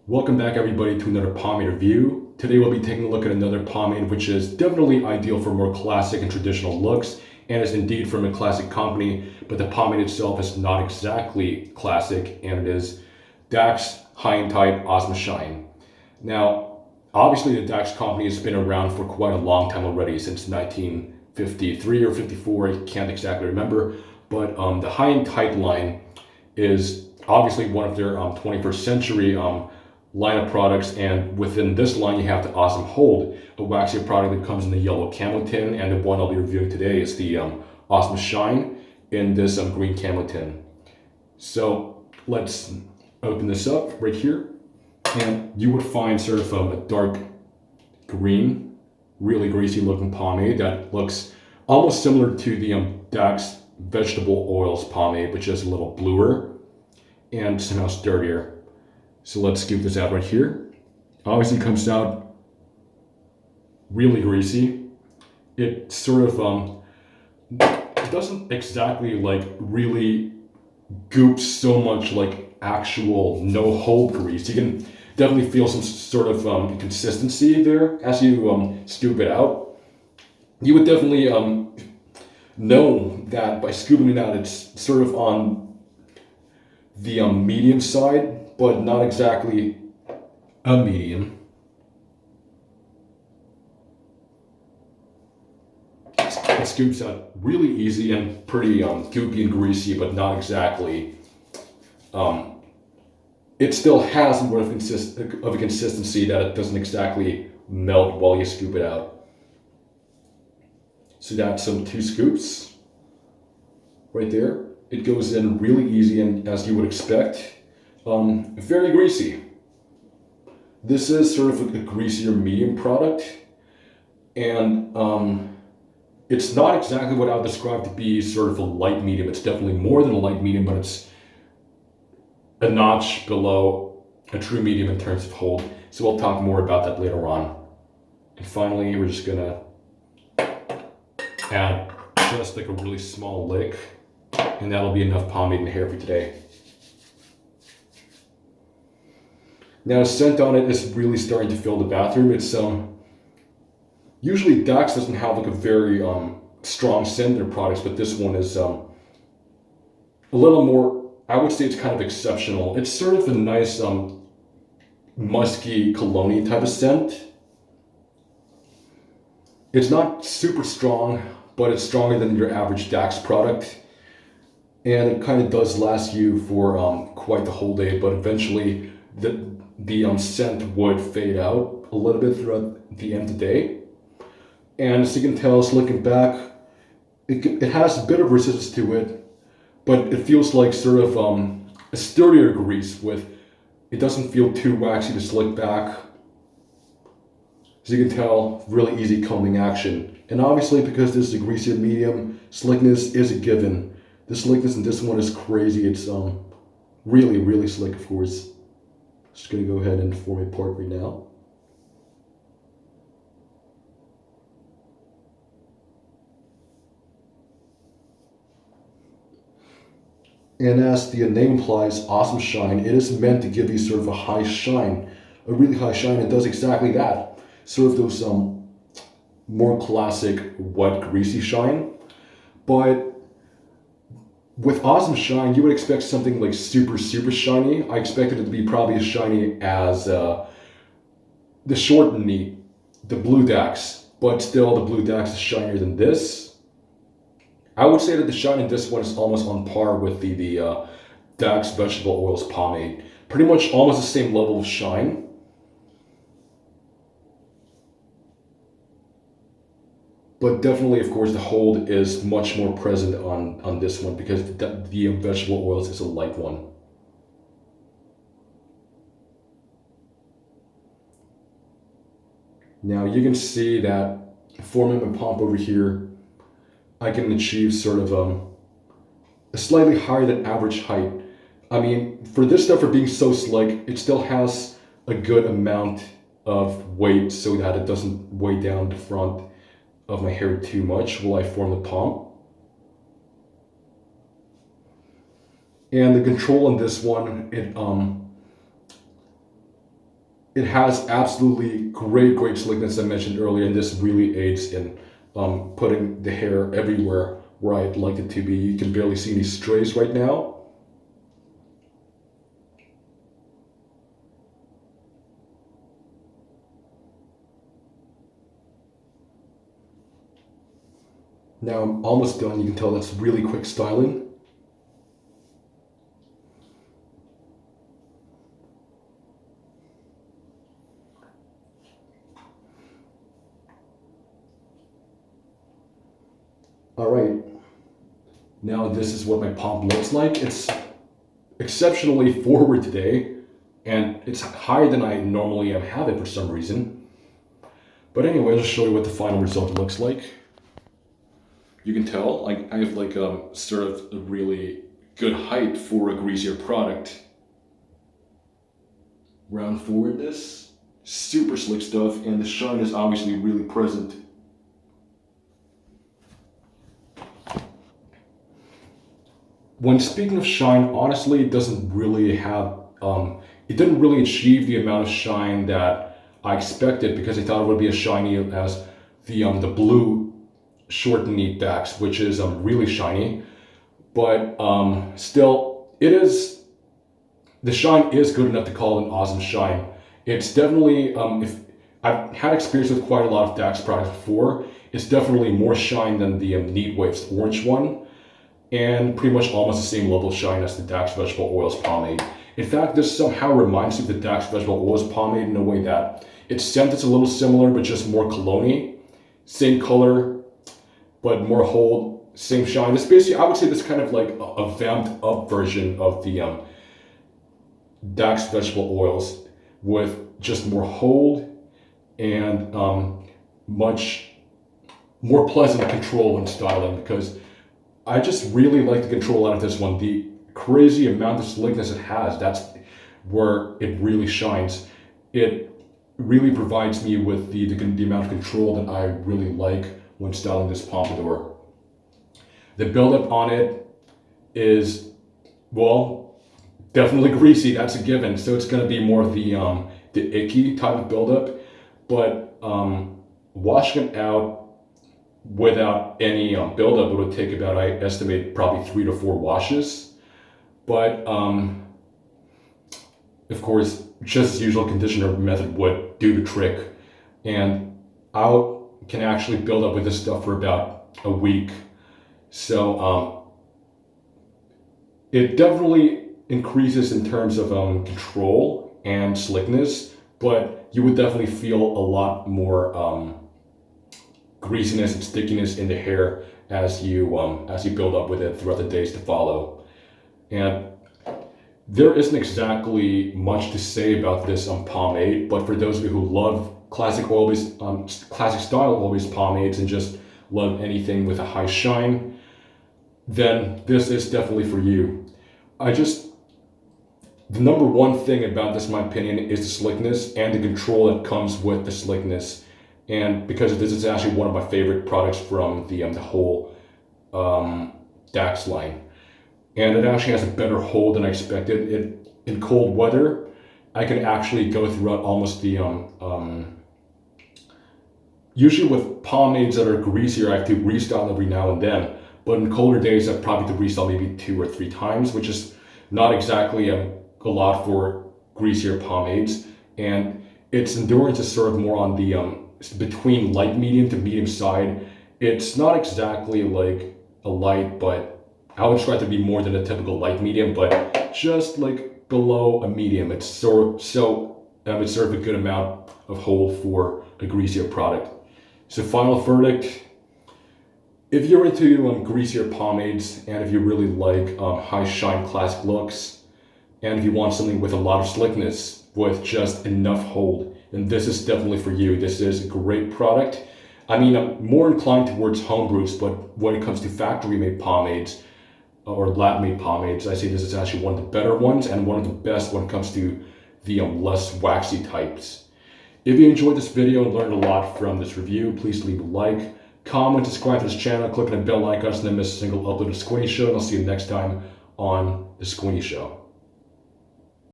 Welcome back everybody to another pomade review. Today we'll be taking a look at another pomade which is definitely ideal for more classic and traditional looks and is indeed from a classic company, but the pomade itself is not exactly classic and it is Dax High and Tight Osmo Shine. Now, obviously the Dax company has been around for quite a long time already, since 1953 or 54, I can't exactly remember, but the High and Tight line is obviously one of their 21st century line of products, and within this line you have the Awesome Hold, a waxy product that comes in the yellow camo tin, and the one I'll be reviewing today is the Awesome Shine in this green camo tin. So let's open this up right here, and you would find sort of a dark green, really greasy looking pomade that looks almost similar to the Dax vegetable oils pomade, but just a little bluer and somehow sturdier. So let's scoop this out right here. Obviously comes out really greasy. It sort of it doesn't exactly like really goop so much like actual no hold grease. You can definitely feel some sort of consistency there as you scoop it out. You would definitely know that by scooping it out, it's sort of on the medium side, but not exactly a medium. It scoops out really easy and pretty goopy and greasy, but not exactly. It still has more of a consistency that it doesn't exactly melt while you scoop it out. So that's some 2 scoops right there. It goes in really easy and as you would expect, very greasy. This is sort of a greasier medium product, and it's not exactly what I would describe to be sort of a light medium. It's definitely more than a light medium, but it's a notch below a true medium in terms of hold. So we'll talk more about that later on. And finally, we're just gonna add just like a really small lick, and that'll be enough pomade and hair for today. Now the scent on it is really starting to fill the bathroom. It's usually Dax doesn't have like a very strong scent in their products, but this one is a little more, I would say it's kind of exceptional. It's sort of a nice musky cologne type of scent. It's not super strong, but it's stronger than your average Dax product. And it kind of does last you for quite the whole day, but eventually the scent would fade out a little bit throughout the end of the day. And as you can tell, it's looking back, it has a bit of resistance to it, but it feels like sort of a sturdier grease with, it doesn't feel too waxy to slick back. As you can tell, really easy combing action. And obviously because this is a greasier medium, slickness is a given. The slickness in this one is crazy. It's really, really slick, of course. Just gonna go ahead and form a part right now. And as the name implies, Awesome Shine, it is meant to give you sort of a high shine, a really high shine. It does exactly that. Sort of those more classic wet, greasy shine. But with Awesome Shine, you would expect something like super, super shiny. I expected it to be probably as shiny as the Short and Neat, the Blue Dax, but still the Blue Dax is shinier than this. I would say that the shine in this one is almost on par with the Dax Vegetable Oils Pomade. Pretty much almost the same level of shine. But definitely, of course, the hold is much more present on this one because the vegetable oils is a light one. Now you can see that forming my pump over here, I can achieve sort of a slightly higher than average height. I mean, for this stuff, for being so slick, it still has a good amount of weight so that it doesn't weigh down the front of my hair too much while I form the pump. And the control on this one, it has absolutely great slickness I mentioned earlier, and this really aids in putting the hair everywhere where I'd like it to be. You can barely see any strays right now. Now I'm almost done. You can tell that's really quick styling. All right, now this is what my pomp looks like. It's exceptionally forward today, and it's higher than I normally have it for some reason. But anyway, I'll just show you what the final result looks like. You can tell, like, I have like sort of a really good height for a greasier product. Round forwardness, super slick stuff, and the shine is obviously really present. When speaking of shine, honestly, it doesn't really have, it didn't really achieve the amount of shine that I expected, because I thought it would be as shiny as the blue short and neat Dax, which is really shiny. But still, the shine is good enough to call it an awesome shine. It's definitely, if I've had experience with quite a lot of Dax products before, it's definitely more shine than the Neat Waves orange one, and pretty much almost the same level of shine as the Dax Vegetable Oils pomade. In fact, this somehow reminds me of the Dax Vegetable Oils pomade in a way that its scent is a little similar, but just more cologne-y. Same color, but more hold, same shine. It's basically, I would say, this kind of like a vamped up version of the Dax Vegetable Oils, with just more hold and much more pleasant control and styling, because I just really like the control out of this one. The crazy amount of slickness it has, that's where it really shines. It really provides me with the amount of control that I really like when styling this pompadour. The buildup on it is, well, definitely greasy, that's a given. So it's gonna be more of the icky type of buildup, but washing it out without any buildup, it would take about, I estimate, probably 3 to 4 washes. But of course, just the usual conditioner method would do the trick, and I can actually build up with this stuff for about a week. So it definitely increases in terms of control and slickness, but you would definitely feel a lot more greasiness and stickiness in the hair as you build up with it throughout the days to follow. And there isn't exactly much to say about this pomade, but for those of you who love classic style oil-based pomades and just love anything with a high shine, then this is definitely for you. The number one thing about this, in my opinion, is the slickness and the control that comes with the slickness. And because this is actually one of my favorite products from the whole Dax line. And it actually has a better hold than I expected. In cold weather, I can actually go throughout almost the usually with pomades that are greasier, I have to restyle every now and then. But in colder days, I probably have to restyle maybe 2 or 3 times, which is not exactly a lot for greasier pomades. And its endurance is sort of more on the between light medium to medium side. It's not exactly like a light, but I would try to be more than a typical light medium, but just like below a medium. It's sort of a good amount of hold for a greasier product. So final verdict, if you're into greasier pomades, and if you really like high shine classic looks, and if you want something with a lot of slickness with just enough hold, then this is definitely for you. This is a great product. I mean, I'm more inclined towards homebrews, but when it comes to factory-made pomades or lab-made pomades, I say this is actually one of the better ones and one of the best when it comes to the less waxy types. If you enjoyed this video and learned a lot from this review, please leave a like, comment, subscribe to this channel, click on the bell icon so you don't miss a single upload of Squinty Show, and I'll see you next time on The Squinty Show.